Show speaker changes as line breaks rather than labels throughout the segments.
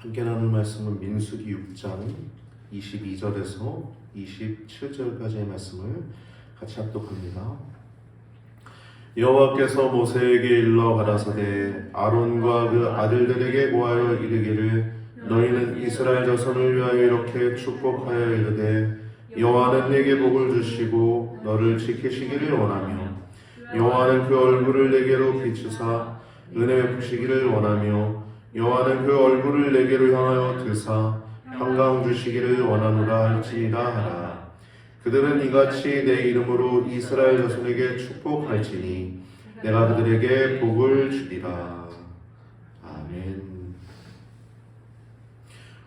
함께 나눌 말씀은 민수기 6장 22절에서 27절까지의 말씀을 같이 합독합니다. 여호와께서 모세에게 일러 가라사대 아론과 그 아들들에게 고하여 이르기를 너희는 이스라엘 자손을 위하여 이렇게 축복하여 이르되 여호와는 네게 복을 주시고 너를 지키시기를 원하며 여호와는 그 얼굴을 내게로 비추사 은혜 베푸시기를 원하며 여호와는 그 얼굴을 내게로 향하여 드사 평강 주시기를 원하노라 할지니라 하라. 그들은 이같이 내 이름으로 이스라엘 자손에게 축복할지니 내가 그들에게 복을 주리라. 아멘.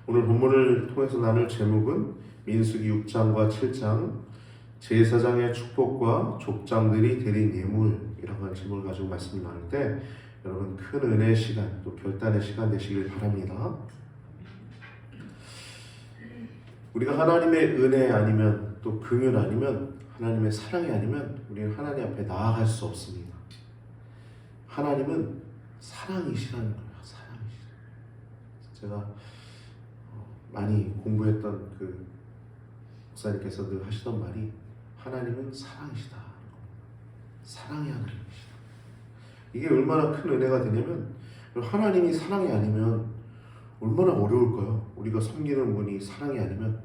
오늘 본문을 통해서 나눌 제목은 민수기 6장과 7장 제사장의 축복과 족장들이 드린 예물이라고 하는 제목을 가지고 말씀을 나눌 때 여러분 큰 은혜의 시간 또 결단의 시간 되시길 바랍니다. 우리가 하나님의 은혜 아니면 또 긍휼 아니면 하나님의 사랑이 아니면 우리는 하나님 앞에 나아갈 수 없습니다. 하나님은 사랑이시라는 거예요. 사랑이시라. 제가 많이 공부했던 그 목사님께서 늘 하시던 말이 하나님은 사랑이시다. 사랑의 하나님이시다. 이게 얼마나 큰 은혜가 되냐면 하나님이 사랑이 아니면 얼마나 어려울까요? 우리가 섬기는 분이 사랑이 아니면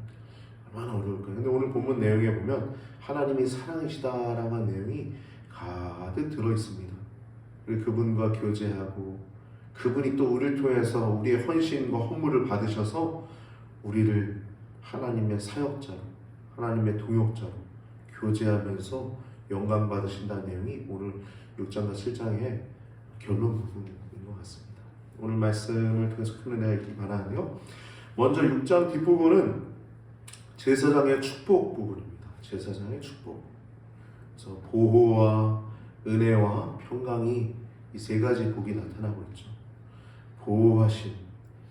얼마나 어려울까요? 근데 오늘 본문 내용에 보면 하나님이 사랑이시다라는 내용이 가득 들어있습니다. 우리 그분과 교제하고 그분이 또 우리를 통해서 우리의 헌신과 헌물을 받으셔서 우리를 하나님의 사역자로 하나님의 동역자로 교제하면서 영광 받으신다는 내용이 오늘 6장과 7장의 결론 부분인 것 같습니다. 오늘 말씀을 통해서 큰 은혜가 있길 바라는데요. 먼저 6장 뒷부분은 제사장의 축복 부분입니다. 제사장의 축복. 그래서 보호와 은혜와 평강이 이 세 가지 복이 나타나고 있죠. 보호하심,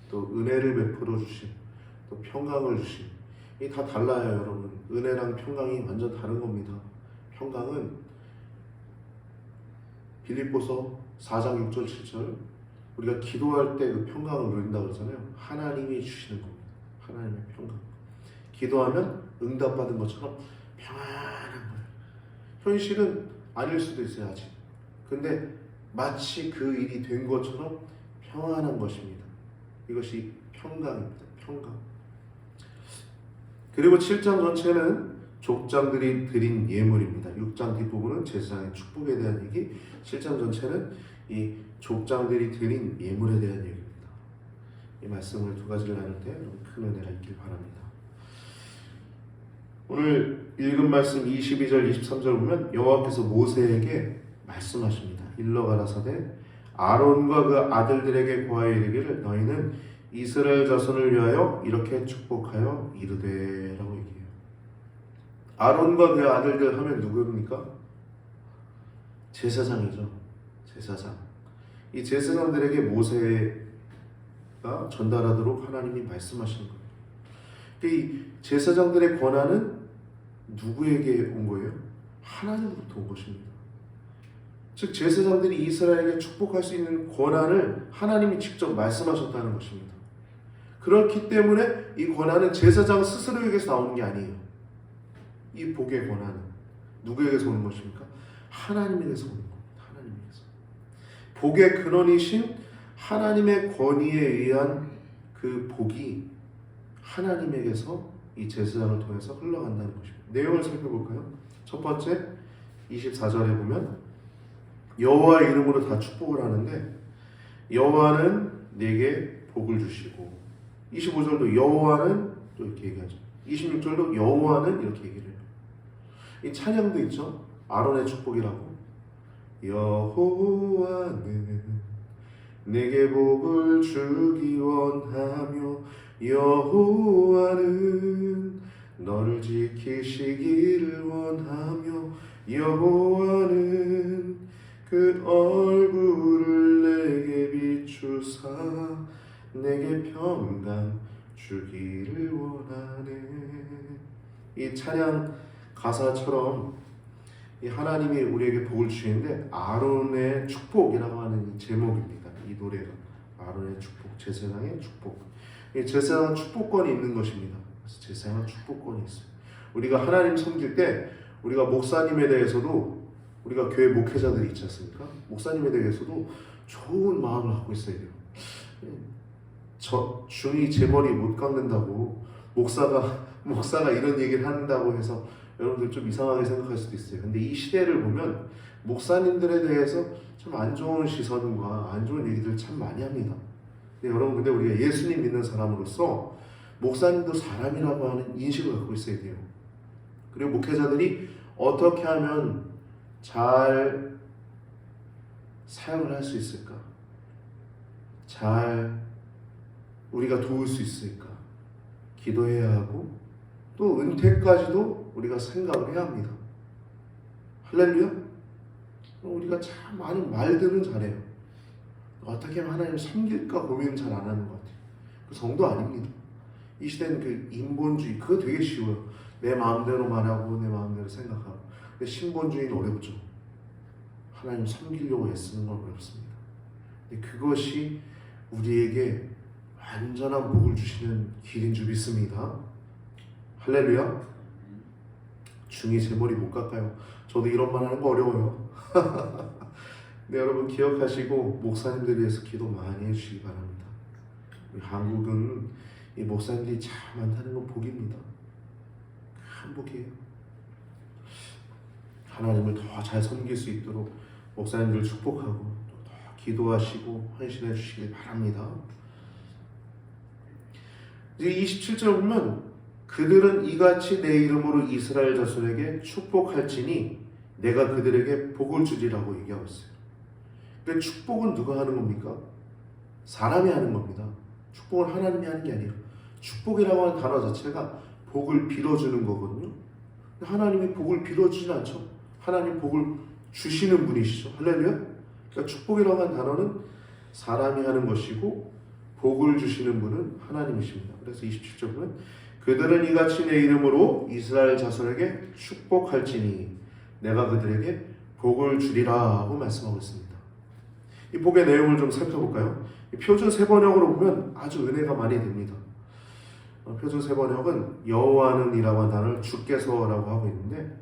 또 은혜를 베풀어 주심, 또 평강을 주심. 이 다 달라요, 여러분. 은혜랑 평강이 완전 다른 겁니다. 평강은 빌립보서 4장 6절 7절 우리가 기도할 때 그 평강을 누린다고 그러잖아요. 하나님이 주시는 겁니다. 하나님의 평강. 기도하면 응답받은 것처럼 평안한 거예요. 현실은 아닐 수도 있어요, 아직. 근데 마치 그 일이 된 것처럼 평안한 것입니다. 이것이 평강입니다. 평강. 그리고 7장 전체는 족장들이 드린 예물입니다. 6장 뒷부분은 제사장의 축복에 대한 얘기, 7장 전체는 이 족장들이 드린 예물에 대한 얘기입니다. 이 말씀을 두 가지를 나눌 때 큰 은혜가 있길 바랍니다. 오늘 읽은 말씀 22절 23절 보면 여호와께서 모세에게 말씀하십니다. 일러 가라사대 아론과 그 아들들에게 고하여 이르기를 너희는 이스라엘 자손을 위하여 이렇게 축복하여 이르되 라고 얘기해요. 아론과 그 아들들 하면 누구입니까? 제사장이죠. 제사장. 이 제사장들에게 모세가 전달하도록 하나님이 말씀하시는 거예요. 이 제사장들의 권한은 누구에게 온 거예요? 하나님으로부터 온 것입니다. 즉 제사장들이 이스라엘에게 축복할 수 있는 권한을 하나님이 직접 말씀하셨다는 것입니다. 그렇기 때문에 이 권한은 제사장 스스로에게서 나오는 게 아니에요. 이 복의 권한은 누구에게서 오는 것입니까? 하나님에게서 오는 겁니다. 하나님에게서. 복의 근원이신 하나님의 권위에 의한 그 복이 하나님에게서 이 제사장을 통해서 흘러간다는 것입니다. 내용을 살펴볼까요? 첫 번째 24절에 보면 여호와 이름으로 다 축복을 하는데 여호와는 네게 복을 주시고 25절도 여호와는 또 이렇게 얘기하죠. 26절도 여호와는 이렇게 얘기를 해요. 이 찬양도 있죠. 아론의 축복이라고. 여호와는 내게 복을 주기 원하며 여호와는 너를 지키시기를 원하며 여호와는 그 얼굴을 내게 비추사 내게 평강 주기를 원하네. 이 찬양 가사처럼 이 하나님이 우리에게 복을 주시는데 아론의 축복이라고 하는 이 제목입니다. 이 노래가 아론의 축복, 제사장의 축복. 제사장은 축복권이 있는 것입니다. 그래서 제사장은 축복권이 있어요. 우리가 하나님 섬길 때 우리가 목사님에 대해서도 우리가 교회 목회자들이 있지 않습니까? 목사님에 대해서도 좋은 마음을 갖고 있어야 돼요. 중이 제 머리 못 깎는다고 목사가 이런 얘기를 한다고 해서 여러분들 좀 이상하게 생각할 수도 있어요. 근데 이 시대를 보면 목사님들에 대해서 참 안 좋은 시선과 안 좋은 얘기들 참 많이 합니다. 근데 여러분, 근데 우리가 예수님 믿는 사람으로서 목사님도 사람이라고 하는 인식을 갖고 있어야 돼요. 그리고 목회자들이 어떻게 하면 잘 사역을 할 수 있을까? 잘 우리가 도울 수 있을까? 기도해야 하고 또 은퇴까지도 우리가 생각을 해야 합니다. 할렐루야? 우리가 참 많은 말들은 잘해요. 어떻게 하면 하나님을 섬길까 고민은 잘 안 하는 것 같아요. 그 정도 아닙니다. 이 시대는 그 인본주의, 그거 되게 쉬워요. 내 마음대로 말하고 내 마음대로 생각하고. 근데 신본주의는 어렵죠. 하나님 섬기려고 애쓰는 건 어렵습니다. 근데 그것이 우리에게 완전한 복을 주시는 길인 줄 믿습니다. 할렐루야. 중이 제 머리 못 깎아요. 저도 이런 말 하는 거 어려워요. 네, 여러분 기억하시고 목사님들에 대해서 기도 많이 해주시기 바랍니다. 우리 한국은 이 목사님들이 참 많다는 건 복입니다. 큰 복이에요. 하나님을 더 잘 섬길 수 있도록 목사님들을 축복하고 또 더 기도하시고 헌신해 주시기 바랍니다. 이제 27절 보면 그들은 이같이 내 이름으로 이스라엘 자손에게 축복할지니 내가 그들에게 복을 주리라고 얘기하고 있어요. 근데 축복은 누가 하는 겁니까? 사람이 하는 겁니다. 축복은 하나님이 하는 게 아니에요. 축복이라고 하는 단어 자체가 복을 빌어주는 거거든요. 하나님이 복을 빌어주진 않죠. 하나님 복을 주시는 분이시죠. 할렐루야. 그러니까 축복이라고 하는 단어는 사람이 하는 것이고 복을 주시는 분은 하나님이십니다. 그래서 27절 보면 그들은 이같이 내 이름으로 이스라엘 자손에게 축복할지니 내가 그들에게 복을 주리라고 말씀하고 있습니다. 이 복의 내용을 좀 살펴볼까요? 표준 세번역으로 보면 아주 은혜가 많이 됩니다. 표준 세번역은 여호와는 이라고 하는 단어를 주께서라고 하고 있는데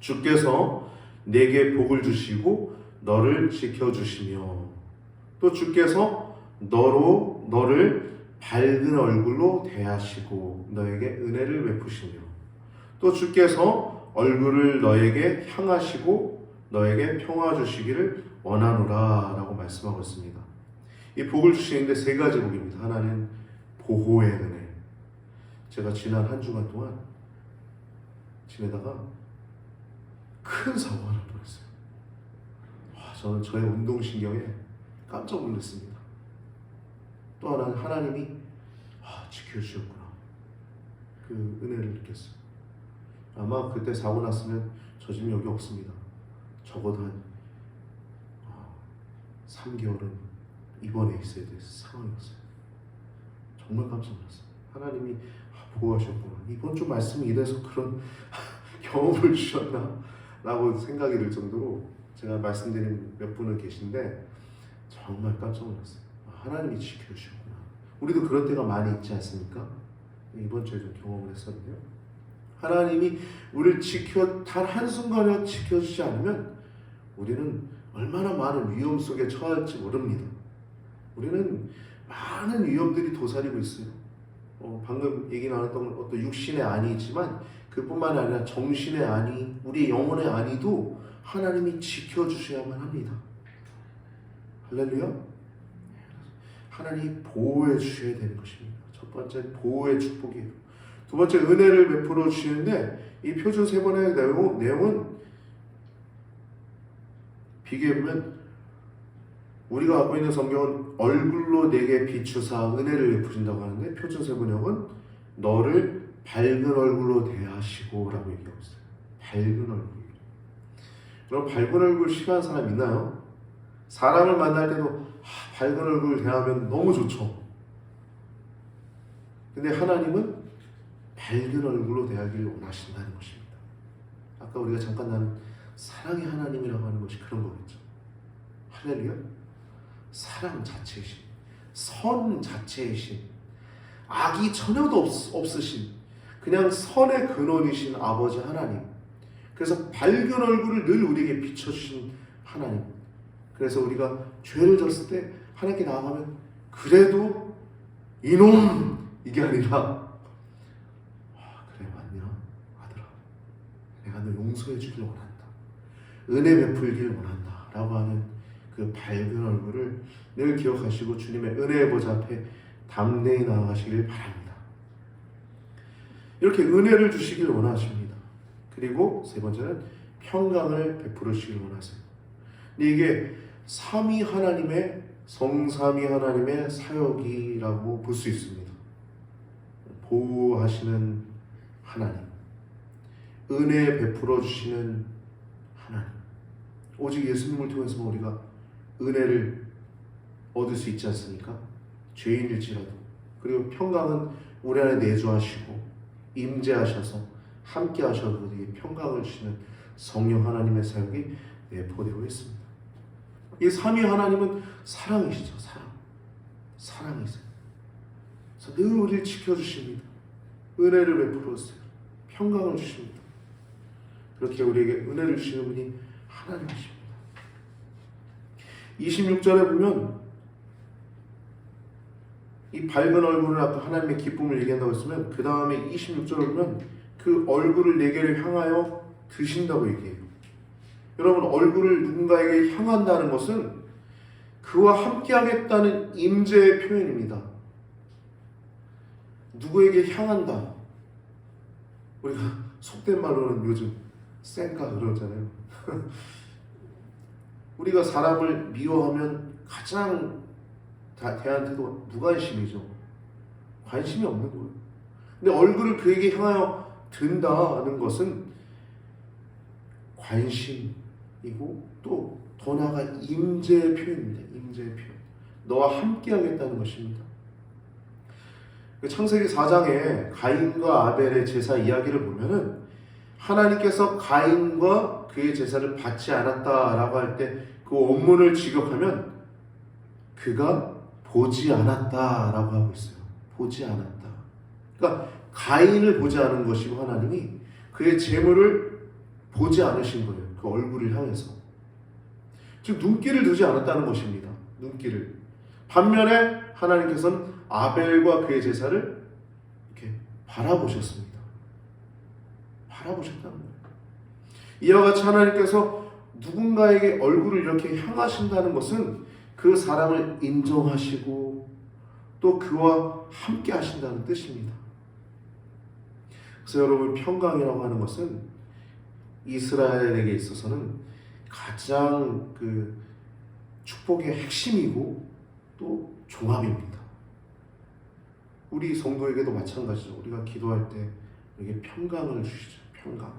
주께서 내게 복을 주시고 너를 지켜주시며 또 주께서 너를 밝은 얼굴로 대하시고 너에게 은혜를 베푸시며 또 주께서 얼굴을 너에게 향하시고 너에게 평화 주시기를 원하노라 라고 말씀하고 있습니다. 이 복을 주시는데 세 가지 복입니다. 하나는 보호의 은혜. 제가 지난 한 주간 동안 지내다가 큰 사고가 날 뻔했어요. 저는 저의 운동신경에 깜짝 놀랐습니다. 또 하나는 하나님이 지켜주셨구나. 그 은혜를 느꼈어요. 아마 그때 사고 났으면 저 지금 여기 없습니다. 적어도 한 3개월은 입원해 있어야 될 상황이었어요. 정말 깜짝 놀랐어요. 하나님이 보호하셨구나. 이번 주 말씀이 이래서 그런 경험을 주셨나? 라고 생각이 들 정도로 제가 말씀드린 몇 분은 계신데 정말 깜짝 놀랐어요. 하나님이 지켜주셨구나. 우리도 그런 때가 많이 있지 않습니까? 이번 주에 좀 경험을 했었는데요. 하나님이 우리를 단 한순간에 지켜주지 않으면 우리는 얼마나 많은 위험 속에 처할지 모릅니다. 우리는 많은 위험들이 도사리고 있어요. 방금 얘기 나눴던 어떤 육신의 안이지만 그뿐만 아니라 정신의 안이, 우리 영혼의 안이도 하나님이 지켜주셔야만 합니다. 할렐루야. 하나님이 보호해 주셔야 되는 것입니다. 첫 번째 보호의 축복이에요. 두 번째 은혜를 베풀어 주시는데 이 표준 세 번의 내용은 비교해보면 우리가 갖고 있는 성경은 얼굴로 내게 비추사 은혜를 베푸신다고 하는데 표준 세 번역은 너를 밝은 얼굴로 대하시고 라고 얘기하고 있어요. 밝은 얼굴. 그럼 밝은 얼굴 싫어하는 사람 있나요? 사람을 만날 때도 밝은 얼굴 대하면 너무 좋죠. 근데 하나님은 밝은 얼굴로 대하기를 원하신다는 것입니다. 아까 우리가 잠깐 나눈 사랑의 하나님이라고 하는 것이 그런 거겠죠. 할렐루야. 사랑 자체이신, 선 자체이신 악이 전혀도 없으신 그냥 선의 근원이신 아버지 하나님. 그래서 밝은 얼굴을 늘 우리에게 비춰주신 하나님. 그래서 우리가 죄를 졌을 때 하나님께 나아가면 그래도 이놈 이게 아니라 그래 맞냐 아들아 내가 너 용서해 주길 원한다. 은혜 베풀길 원한다 라고 하는 그 밝은 얼굴을 늘 기억하시고 주님의 은혜의 보좌 앞에 담대히 나아가시길 바랍니다. 이렇게 은혜를 주시길 원하십니다. 그리고 세 번째는 평강을 베풀으시길 원하세요. 이게 삼위 하나님의 성삼위 하나님의 사역이라고 볼 수 있습니다. 보호하시는 하나님, 은혜 베풀어 주시는 하나님. 오직 예수님을 통해서 우리가 은혜를 얻을 수 있지 않습니까? 죄인일지라도. 그리고 평강은 우리 안에 내주하시고 임재하셔서 함께 하셔서 우리에게 평강을 주시는 성령 하나님의 사역이 내포되어 있습니다. 이 삼위 하나님은 사랑이시죠. 사랑이세요. 그래서 늘 우리를 지켜주십니다. 은혜를 베풀어 주세요. 평강을 주십니다. 그렇게 우리에게 은혜를 주시는 분이 하나님이십니다. 26절에 보면 이 밝은 얼굴을 앞에 하나님의 기쁨을 얘기한다고 했으면 그 다음에 26절에 보면 그 얼굴을 내게를 향하여 드신다고 얘기해요. 여러분, 얼굴을 누군가에게 향한다는 것은 그와 함께 하겠다는 임재의 표현입니다. 누구에게 향한다. 우리가 속된 말로는 요즘 쌩까 그러잖아요. 우리가 사람을 미워하면 가장 대한 태도가 무관심이죠. 관심이 없는 거예요. 근데 얼굴을 그에게 향하여 든다는 것은 관심이고 또 더 나아가 임재의 표현입니다. 임재의 표현. 너와 함께 하겠다는 것입니다. 창세기 4장에 가인과 아벨의 제사 이야기를 보면은 하나님께서 가인과 그의 제사를 받지 않았다라고 할 때 그 원문을 직역하면 그가 보지 않았다라고 하고 있어요. 보지 않았다. 그러니까 가인을 보지 않은 것이고 하나님이 그의 재물을 보지 않으신 거예요. 그 얼굴을 향해서. 즉 눈길을 두지 않았다는 것입니다. 눈길을. 반면에 하나님께서는 아벨과 그의 제사를 이렇게 바라보셨습니다. 바라보셨다는 거예요. 이와 같이 하나님께서 누군가에게 얼굴을 이렇게 향하신다는 것은 그 사람을 인정하시고 또 그와 함께 하신다는 뜻입니다. 그래서 여러분, 평강이라고 하는 것은 이스라엘에게 있어서는 가장 그 축복의 핵심이고 또 종합입니다. 우리 성도에게도 마찬가지죠. 우리가 기도할 때 우리에게 평강을 주시죠. 평강.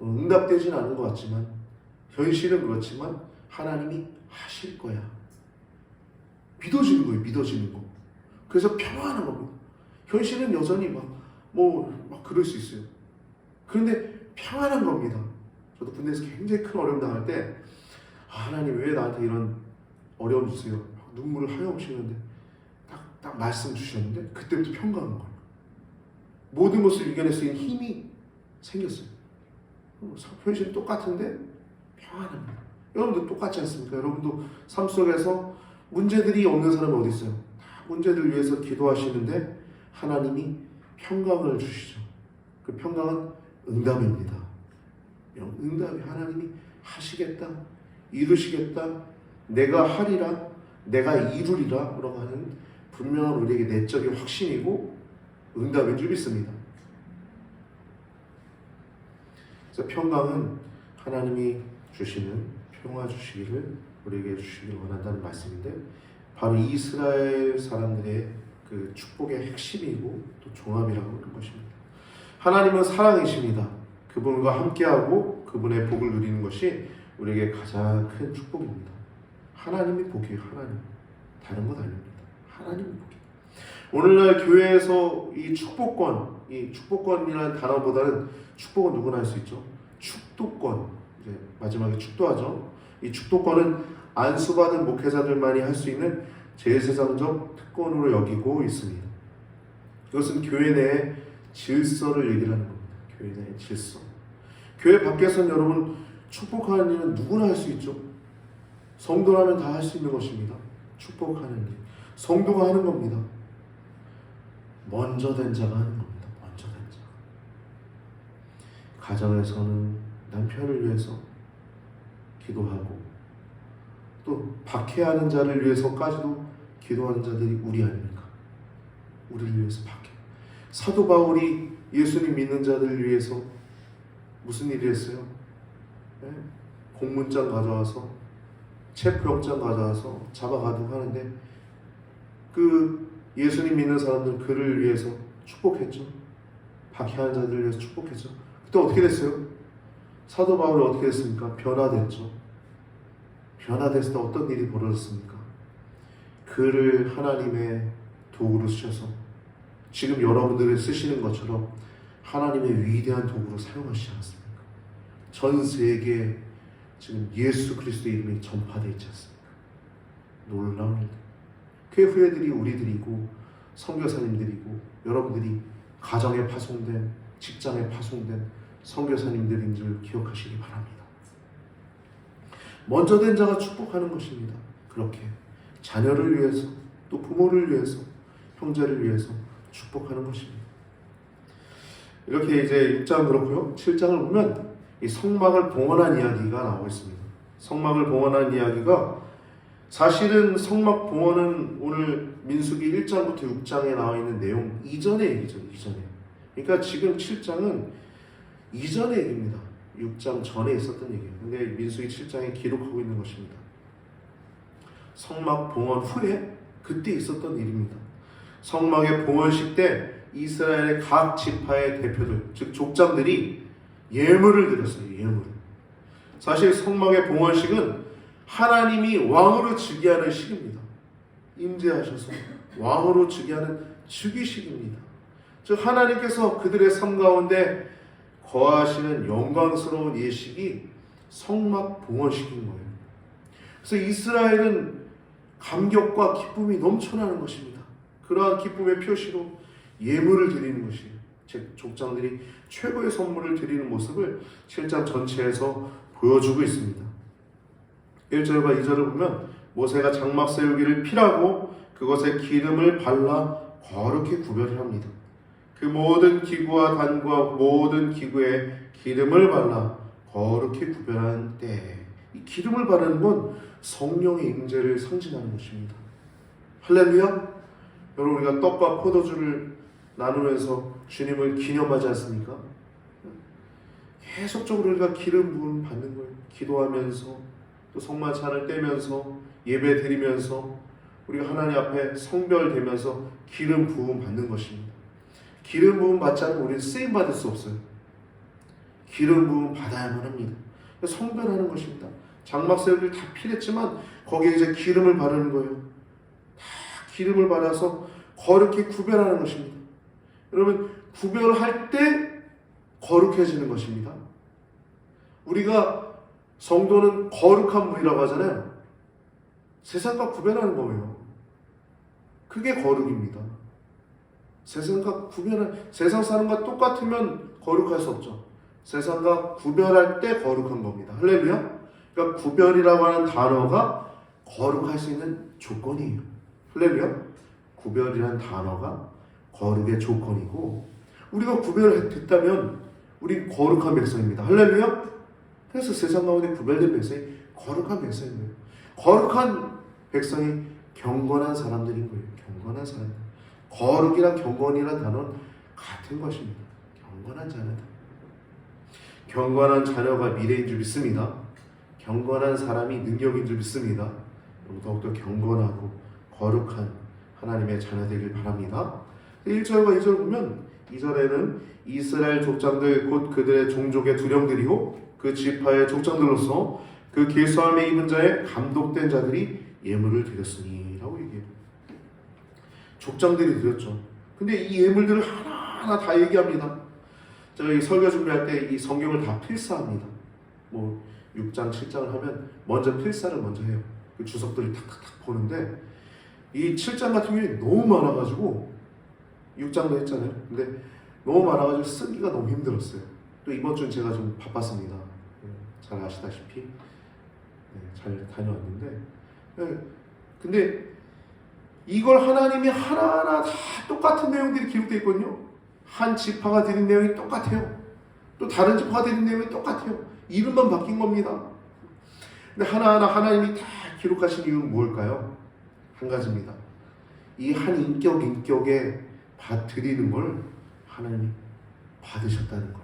응답되진 않은 것 같지만 현실은 그렇지만 하나님이 하실 거야. 믿어지는 거예요. 믿어지는 거. 그래서 평안한 겁니다. 현실은 여전히 막 그럴 수 있어요. 그런데 평안한 겁니다. 저도 군대에서 굉장히 큰 어려움 당할 때 하나님 왜 나한테 이런 어려움 주세요. 눈물을 하염없이는데 딱 말씀 주셨는데 그때부터 평강한 거예요. 모든 것을 이겨낼 수 있는 힘이 생겼어요. 현실은 똑같은데 평안합니다. 여러분도 똑같지 않습니까? 여러분도 삶 속에서 문제들이 없는 사람이 어디 있어요? 다 문제들 위해서 기도하시는데 하나님이 평강을 주시죠. 그 평강은 응답입니다. 응답이 하나님이 하시겠다, 이루시겠다, 내가 하리라, 내가 이루리라 라고 하는 분명한 우리에게 내적인 확신이고 응답인 줄 믿습니다. 그래서 평강은 하나님이 주시는 평화 주시기를 우리에게 주시길 원한다는 말씀인데 바로 이스라엘 사람들의 그 축복의 핵심이고 또 종합이라고 하는 것입니다. 하나님은 사랑이십니다. 그분과 함께하고 그분의 복을 누리는 것이 우리에게 가장 큰 축복입니다. 하나님이 복이에요. 하나님. 다른 것 아닙니다. 하나님이 복이에요. 오늘날 교회에서 이 축복권이라는 단어보다는 축복은 누구나 할 수 있죠. 축도권. 이제 마지막에 축도하죠. 이 축도권은 안수받은 목회자들만이 할 수 있는 제사장적 특권으로 여기고 있습니다. 이것은 교회 내의 질서를 얘기를 하는 겁니다. 교회 내의 질서. 교회 밖에서는 여러분 축복하는 일은 누구나 할 수 있죠. 성도라면 다 할 수 있는 것입니다. 축복하는 일. 성도가 하는 겁니다. 먼저 된 자가 하는 겁니다. 먼저 된 자. 가정에서는 남편을 위해서 기도하고 또 박해하는 자를 위해서까지도 기도하는 자들이 우리 아닙니까? 우리를 위해서 박해. 사도 바울이 예수님 믿는 자들을 위해서 무슨 일을 했어요? 네? 공문장 가져와서 체포영장 가져와서 잡아가도록 하는데 그 예수님 믿는 사람들은 그를 위해서 축복했죠. 박해하는 자들을 위해서 축복했죠. 그때 어떻게 됐어요? 사도 바울이 어떻게 됐습니까? 변화됐죠. 변화됐을 때 어떤 일이 벌어졌습니까? 그를 하나님의 도구로 쓰셔서 지금 여러분들을 쓰시는 것처럼 하나님의 위대한 도구로 사용하시지 않았습니까? 전 세계에 지금 예수 그리스도의 이름이 전파되어 있지 않습니까? 놀라운 일들. 교회 후예들이 우리들이고 선교사님들이고 여러분들이 가정에 파송된 직장에 파송된 선교사님들인 줄 기억하시기 바랍니다. 먼저 된 자가 축복하는 것입니다. 그렇게 자녀를 위해서 또 부모를 위해서 형제를 위해서 축복하는 것입니다. 이렇게 이제 6장 그렇고요. 7장을 보면 이 성막을 봉헌한 이야기가 나오고 있습니다. 성막을 봉헌한 이야기가 사실은 성막 봉헌은 오늘 민수기 1장부터 6장에 나와 있는 내용 이전의 얘기죠. 이전에. 그러니까 지금 7장은 이전의 얘기입니다. 6장 전에 있었던 얘기예요. 근데 민수기 7장에 기록하고 있는 것입니다. 성막 봉헌 후에 그때 있었던 일입니다. 성막의 봉헌식 때 이스라엘의 각 지파의 대표들, 즉 족장들이 예물을 드렸어요. 예물을. 사실 성막의 봉헌식은 하나님이 왕으로 즉위하는 시기입니다. 임재하셔서 왕으로 즉위하는 즉위식입니다. 즉 하나님께서 그들의 삶 가운데 거하시는 영광스러운 예식이 성막 봉헌식인 거예요. 그래서 이스라엘은 감격과 기쁨이 넘쳐나는 것입니다. 그러한 기쁨의 표시로 예물을 드리는 것이에요. 즉 족장들이 최고의 선물을 드리는 모습을 7장 전체에서 보여주고 있습니다. 1절과 2절을 보면 모세가 장막 세우기를 피라고 그것에 기름을 발라 거룩히 구별을 합니다. 그 모든 기구와 단과 모든 기구에 기름을 발라 거룩히 구별한 때, 이 기름을 바르는 건 성령의 임재를 상징하는 것입니다. 할렐루야! 여러분 우리가 떡과 포도주를 나누면서 주님을 기념하지 않습니까? 계속적으로 우리가 기름 부음 받는 거예요. 기도하면서 또 성만찬을 떼면서 예배 드리면서 우리가 하나님 앞에 성별되면서 기름 부음 받는 것입니다. 기름 부음 받지 않으면 우리는 쓰임 받을 수 없어요. 기름 부음 받아야만 합니다. 성별하는 것입니다. 장막 세우기를 다 필했지만 거기에 이제 기름을 바르는 거예요. 다 기름을 발라서 거룩히 구별하는 것입니다. 여러분 구별할 때 거룩해지는 것입니다. 우리가 성도는 거룩한 물이라고 하잖아요. 세상과 구별하는 거예요. 그게 거룩입니다. 세상과 세상 사람과 똑같으면 거룩할 수 없죠. 세상과 구별할 때 거룩한 겁니다. 할렐루야. 그러니까 구별이라고 하는 단어가 거룩할 수 있는 조건이에요. 할렐루야. 구별이라는 단어가 거룩의 조건이고 우리가 구별했다면 우리 거룩한 백성입니다. 할렐루야. 그래서 세상 가운데 구별된 백성이 거룩한 백성인 거예요. 거룩한 백성이 경건한 사람들인 거예요. 경건한 사람들. 거룩이랑 경건이란 단어는 같은 것입니다. 경건한 자녀다. 경건한 자녀가 미래인 줄 믿습니다. 경건한 사람이 능력인 줄 믿습니다. 더욱더 경건하고 거룩한 하나님의 자녀 되길 바랍니다. 1절과 2절 보면 2절에는 이스라엘 족장들 곧 그들의 종족의 두령들이요 그 지파의 족장들로서 그 계수함에 입은 자의 감독된 자들이 예물을 드렸으니 라고 얘기해요. 족장들이 드렸죠. 근데 이 예물들을 하나하나 다 얘기합니다. 제가 이 설교 준비할 때 이 성경을 다 필사합니다. 뭐 6장, 7장을 하면 먼저 필사를 먼저 해요. 그 주석들을 탁탁탁 보는데 이 7장 같은 경우에 너무 많아가지고 6장도 했잖아요. 근데 너무 많아가지고 쓰기가 너무 힘들었어요. 또 이번 주는 제가 좀 바빴습니다. 잘 아시다시피 잘 다녀왔는데, 근데 이걸 하나님이 하나하나 다 똑같은 내용들이 기록되어 있거든요. 한 지파가 드린 내용이 똑같아요. 또 다른 지파가 드린 내용이 똑같아요. 이름만 바뀐 겁니다. 근데 하나하나 하나님이 다 기록하신 이유는 뭘까요? 한 가지입니다. 이 한 인격에 드리는 걸 하나님이 받으셨다는 거예요.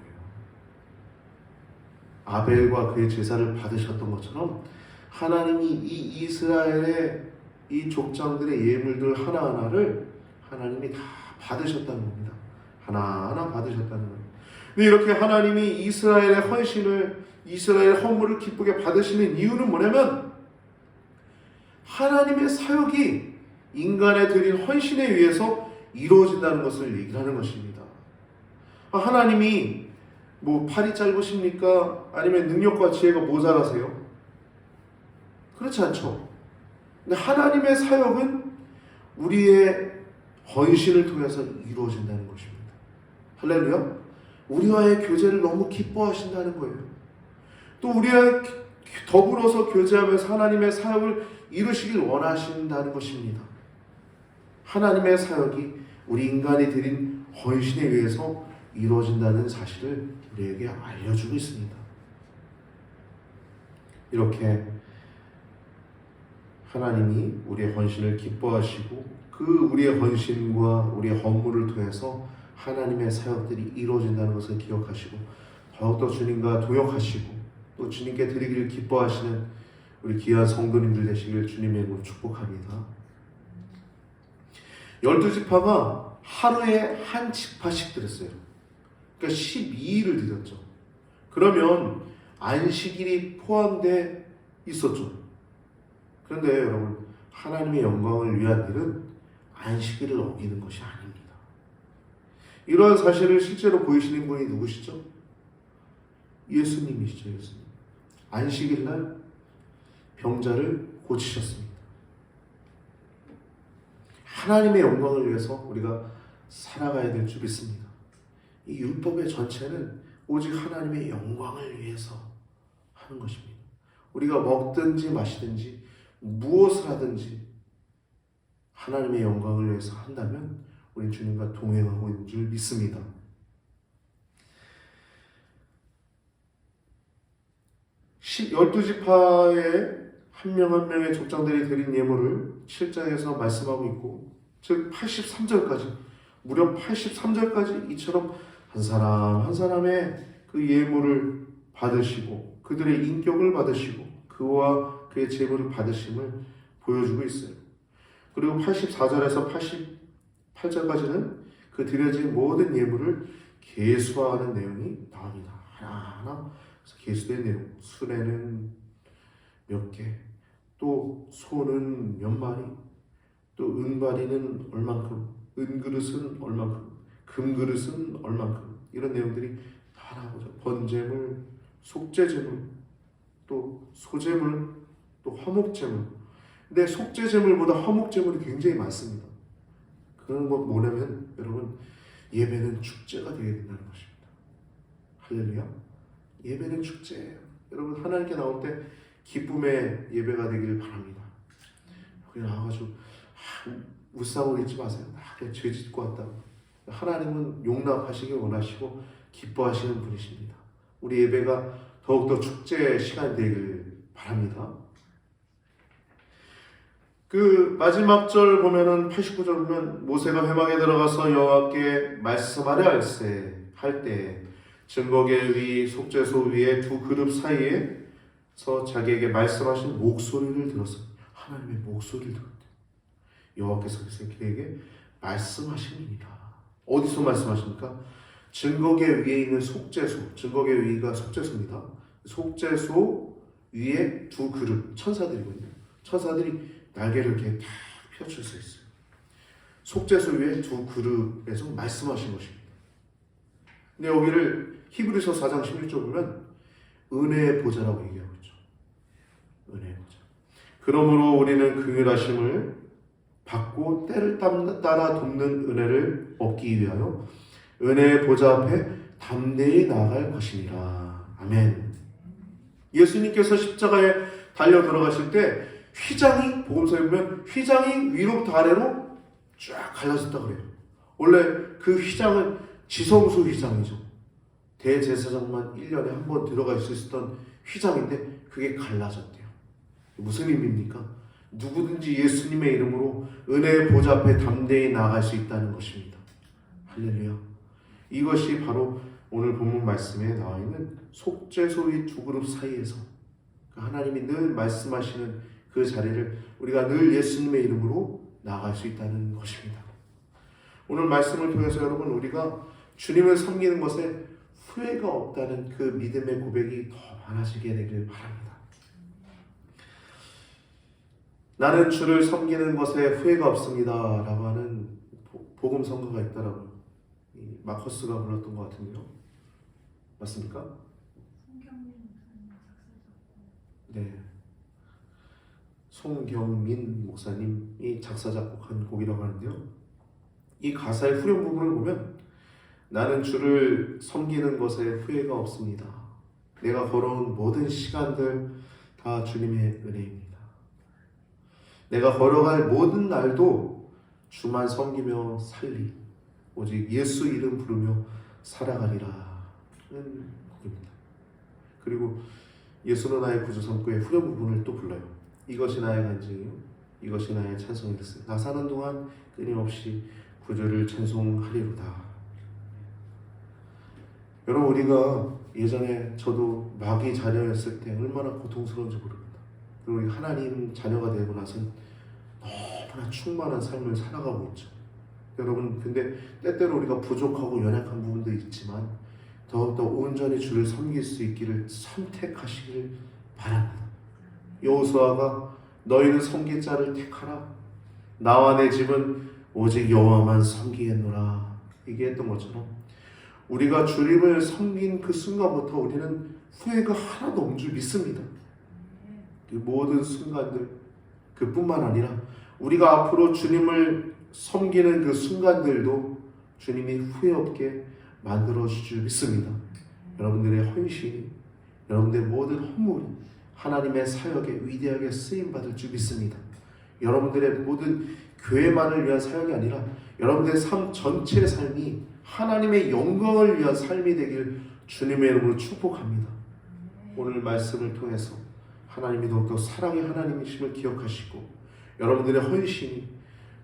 아벨과 그의 제사를 받으셨던 것처럼 하나님이 이 이스라엘의 이 족장들의 예물들 하나하나를 하나님이 다 받으셨다는 겁니다. 하나하나 받으셨다는 거예요. 근데 이렇게 하나님이 이스라엘의 헌신을, 이스라엘의 헌물을 기쁘게 받으시는 이유는 뭐냐면, 하나님의 사역이 인간에 드린 헌신에 의해서 이루어진다는 것을 얘기를 하는 것입니다. 하나님이 뭐 팔이 짧으십니까? 아니면 능력과 지혜가 모자라세요? 그렇지 않죠. 근데 하나님의 사역은 우리의 헌신을 통해서 이루어진다는 것입니다. 할렐루야. 우리와의 교제를 너무 기뻐하신다는 거예요. 또 우리와 더불어서 교제하면서 하나님의 사역을 이루시길 원하신다는 것입니다. 하나님의 사역이 우리 인간이 드린 헌신에 의해서 이루어진다는 사실을 우리에게 알려주고 있습니다. 이렇게 하나님이 우리의 헌신을 기뻐하시고 그 우리의 헌신과 우리의 헌물을 통해서 하나님의 사역들이 이루어진다는 것을 기억하시고 더욱더 주님과 동역하시고 또 주님께 드리기를 기뻐하시는 우리 귀한 성도님들 되시길 주님의 이름으로 축복합니다. 12지파가 하루에 한 지파씩 드렸어요. 그러니까 12일을 드렸죠. 그러면 안식일이 포함되어 있었죠. 그런데 여러분, 하나님의 영광을 위한 일은 안식일을 어기는 것이 아닙니다. 이러한 사실을 실제로 보이시는 분이 누구시죠? 예수님이시죠. 예수님. 안식일날 병자를 고치셨습니다. 하나님의 영광을 위해서 우리가 살아가야 될 줄 믿습니다. 이 율법의 전체는 오직 하나님의 영광을 위해서 하는 것입니다. 우리가 먹든지 마시든지 무엇을 하든지 하나님의 영광을 위해서 한다면 우리는 주님과 동행하고 있는 줄 믿습니다. 열두 지파의 한 명 한 명의 족장들이 드린 예물을 7장에서 말씀하고 있고, 즉 83절까지, 무려 83절까지 이처럼 한 사람 한 사람의 그 예물을 받으시고 그들의 인격을 받으시고 그와 그의 제물을 받으심을 보여주고 있어요. 그리고 84절에서 88절까지는 그 드려진 모든 예물을 계수하는 내용이 나옵니다. 하나하나 계수된 내용, 수레는 몇 개, 또 소는 몇 마리, 또 은바리는 얼만큼, 은그릇은 얼만큼, 금그릇은 얼만큼, 이런 내용들이 다 나오죠. 번제물, 속죄제물, 또 소제물, 또 화목제물. 근데 속죄제물보다 화목제물이 굉장히 많습니다. 그런 것 뭐냐면 여러분, 예배는 축제가 되어야 된다는 것입니다. 할렐루야. 예배는 축제예요. 여러분, 하나님께 나올 때 기쁨의 예배가 되기를 바랍니다. 여기 나와가지고 우상을 잊지 마세요. 그냥 죄 짓고 왔다고. 하나님은 용납하시길 원하시고 기뻐하시는 분이십니다. 우리 예배가 더욱더 축제의 시간이 되길 바랍니다. 그 마지막 절 보면은 89절 보면 모세가 회막에 들어가서 여호와께 말씀하려 할 때 증거계 위 속죄소 위에 두 그룹 사이에서 자기에게 말씀하신 목소리를 들었어요. 하나님의 목소리를 들었대요. 여호와께서 그에게 말씀하십니다. 어디서 말씀하십니까? 증거계 위에 있는 속죄소, 증거계 위가 속죄소입니다. 속죄소 위에 두 그룹, 천사들이거든요. 천사들이 날개를 이렇게 다 펼쳐 서 있어요. 속죄소 위에 두 그룹에서 말씀하신 것입니다. 근데 여기를 히브리서 4장 16절 보면 은혜의 보좌라고 얘기하고 있죠. 은혜의 보좌. 그러므로 우리는 긍휼하심을 받고 때를 따라 돕는 은혜를 얻기 위하여 은혜의 보좌 앞에 담대히 나아갈 것이니라. 아멘. 예수님께서 십자가에 달려 들어가실 때 휘장이, 복음서에 보면 휘장이 위로부터 아래로 쫙 갈라졌다 그래요. 원래 그 휘장은 지성소 휘장이죠. 대제사장만 1년에 한 번 들어갈 수 있었던 휘장인데 그게 갈라졌대요. 무슨 의미입니까? 누구든지 예수님의 이름으로 은혜의 보좌 앞에 담대히 나아갈 수 있다는 것입니다. 할렐루야. 이것이 바로 오늘 본문 말씀에 나와 있는 속죄소의 두 그룹 사이에서 하나님이 늘 말씀하시는 그 자리를 우리가 늘 예수님의 이름으로 나아갈 수 있다는 것입니다. 오늘 말씀을 통해서 여러분, 우리가 주님을 섬기는 것에 후회가 없다는 그 믿음의 고백이 더 많아지게 되길 바랍니다. 나는 주를 섬기는 것에 후회가 없습니다 라고 하는 복음 성가가 있더라고요. 마커스가 불렀던 것 같은데요. 맞습니까? 네. 송경민 목사님이 작사 작곡한 곡이라고 하는데요. 이 가사의 후렴 부분을 보면 나는 주를 섬기는 것에 후회가 없습니다. 내가 걸어온 모든 시간들 다 주님의 은혜입니다. 내가 걸어갈 모든 날도 주만 섬기며 살리 오직 예수 이름 부르며 살아가리라 하는 곡입니다. 그리고 예수는 나의 구주 삼고의 후렴 부분을 또 불러요. 이것이 나의 간증이요 이것이 나의 찬송이었으니 나 사는 동안 끊임없이 구주를 찬송하리로다. 여러분, 우리가 예전에 저도 마귀 자녀였을 때 얼마나 고통스러운지 모릅니다. 그리고 우리 하나님 자녀가 되고 나서는 너무나 충만한 삶을 살아가고 있죠. 여러분, 근데 때때로 우리가 부족하고 연약한 부분도 있지만 더욱더 온전히 주를 섬길 수 있기를 선택하시길 바랍니다. 여호수아가 너희는 섬길 자를 택하라. 나와 내 집은 오직 여호와만 섬기겠노라 얘기했던 것처럼 우리가 주님을 섬긴 그 순간부터 우리는 후회가 하나도 없는 줄 믿습니다. 그 모든 순간들, 그뿐만 아니라 우리가 앞으로 주님을 섬기는 그 순간들도 주님이 후회 없게 만들어 주실 줄 믿습니다. 여러분들의 헌신이, 여러분들의 모든 헌물이 하나님의 사역에 위대하게 쓰임받을 줄 믿습니다. 여러분들의 모든 교회만을 위한 사역이 아니라 여러분들의 삶 전체의 삶이 하나님의 영광을 위한 삶이 되길 주님의 이름으로 축복합니다. 오늘 말씀을 통해서 하나님이 더욱더 사랑의 하나님이심을 기억하시고 여러분들의 헌신이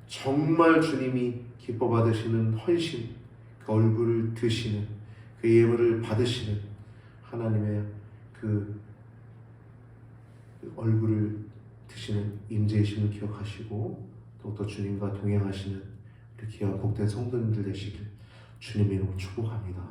정말 주님이 기뻐 받으시는 헌신, 그 얼굴을 드시는, 그 예물을 받으시는 하나님의 그 얼굴을 드시는 임재이심을 기억하시고 더욱더 주님과 동행하시는 우리 귀한 복된 성도님들 되시길 주님의 이름으로 축복합니다.